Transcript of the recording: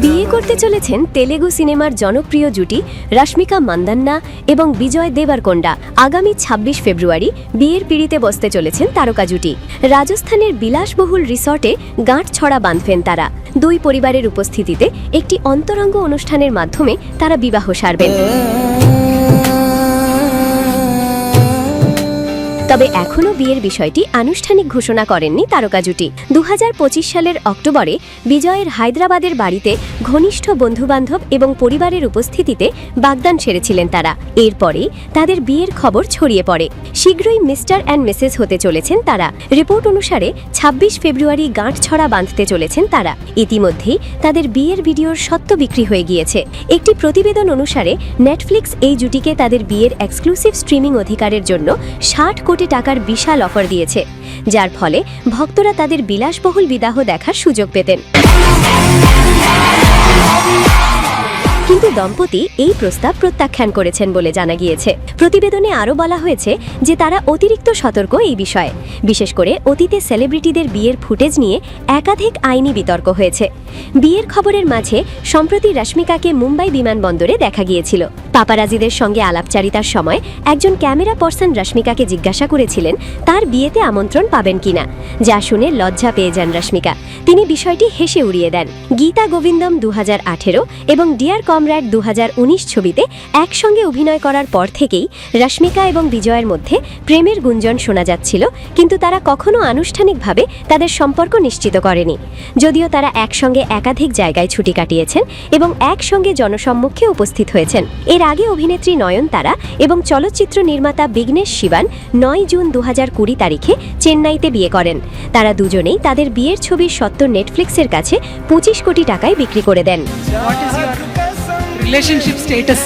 বিয়ে করতে চলেছেন তেলেগু সিনেমার জনপ্রিয় জুটি রশ্মিকা মান্দান্না এবং বিজয় দেবরকোন্ডা। আগামী ২৬ ফেব্রুয়ারি বিয়ের পিঁড়িতে বসতে চলেছেন তারকা জুটি। রাজস্থানের বিলাসবহুল রিসর্টে গাঁটছড়া বাঁধবেন তারা। দুই পরিবারের উপস্থিতিতে একটি অন্তরঙ্গ অনুষ্ঠানের মাধ্যমে তারা বিবাহ সারবেন। তবে এখনও বিয়ের বিষয়টি আনুষ্ঠানিক ঘোষণা করেননি তারকা জুটি। ২০২৫ সালের অক্টোবরে বিজয়ের হায়দ্রাবাদের বাড়িতে ঘনিষ্ঠ বন্ধুবান্ধব এবং পরিবারের উপস্থিতিতে বাগদান সেরেছিলেন তারা। এরপরেই তাদের বিয়ের খবর ছড়িয়ে পড়ে। শীঘ্রই মিস্টার অ্যান্ড মিসেস হতে চলেছেন তারা। রিপোর্ট অনুসারে ২৬ ফেব্রুয়ারি গাঁটছড়া বাঁধতে চলেছেন তারা। ইতিমধ্যেই তাদের বিয়ের ভিডিওর সত্ত্ব বিক্রি হয়ে গিয়েছে। একটি প্রতিবেদন অনুসারে নেটফ্লিক্স এই জুটিকে তাদের বিয়ের এক্সক্লুসিভ স্ট্রিমিং অধিকারের জন্য ৬০ কোটি টাকার বিশাল অফার দিয়েছে, যার ফলে ভক্তরা তাদের বিলাসবহুল বিবাহ দেখার সুযোগ পেতেন। কিন্তু দম্পতি এই প্রস্তাব প্রত্যাখ্যান করেছেন বলে জানা গিয়েছে। প্রতিবেদনে আরও বলা হয়েছে যে তারা অতিরিক্ত সতর্ক এই বিষয়ে। বিশেষ করে অতীতে সেলিব্রিটিদের বিয়ের ফুটেজ নিয়ে একাধিক আইনি বিতর্ক হয়েছে। বিয়ের খবরের মাঝে সম্প্রতি রশ্মিকাকে মুম্বাই বিমানবন্দরে দেখা গিয়েছিল। পাপারাজিদের সঙ্গে আলাপচারিতার সময় একজন ক্যামেরা পার্সন রশ্মিকাকে জিজ্ঞাসা করেছিলেন তার বিয়েতে আমন্ত্রণ পাবেন কিনা, যা শুনে লজ্জা পেয়ে যান রশ্মিকা। তিনি বিষয়টি হেসে উড়িয়ে দেন। গীতা গোবিন্দম ২০১৮ এবং ডিয়ার কমরেড ২০১৯ ছবিতে একসঙ্গে অভিনয় করার পর থেকেই রশ্মিকা এবং বিজয়ের মধ্যে প্রেমের গুঞ্জন শোনা যাচ্ছিল, কিন্তু তারা কখনো আনুষ্ঠানিকভাবে তাদের সম্পর্ক নিশ্চিত করেনি। যদিও তারা একসঙ্গে একাধিক জায়গায় ছুটি কাটিয়েছেন এবং একসঙ্গে জনসম্মুখে উপস্থিত হয়েছেন। এর আগে অভিনেত্রী নয়নতারা এবং চলচ্চিত্র নির্মাতা বিঘ্নেশ শিবান ৯ জুন ২০২০ তারিখে চেন্নাইতে বিয়ে করেন। তারা দুজনেই তাদের বিয়ের ছবির সত্ত্ব নেটফ্লিক্সের কাছে ২৫ কোটি টাকায় বিক্রি করে দেন। What is your relationship status?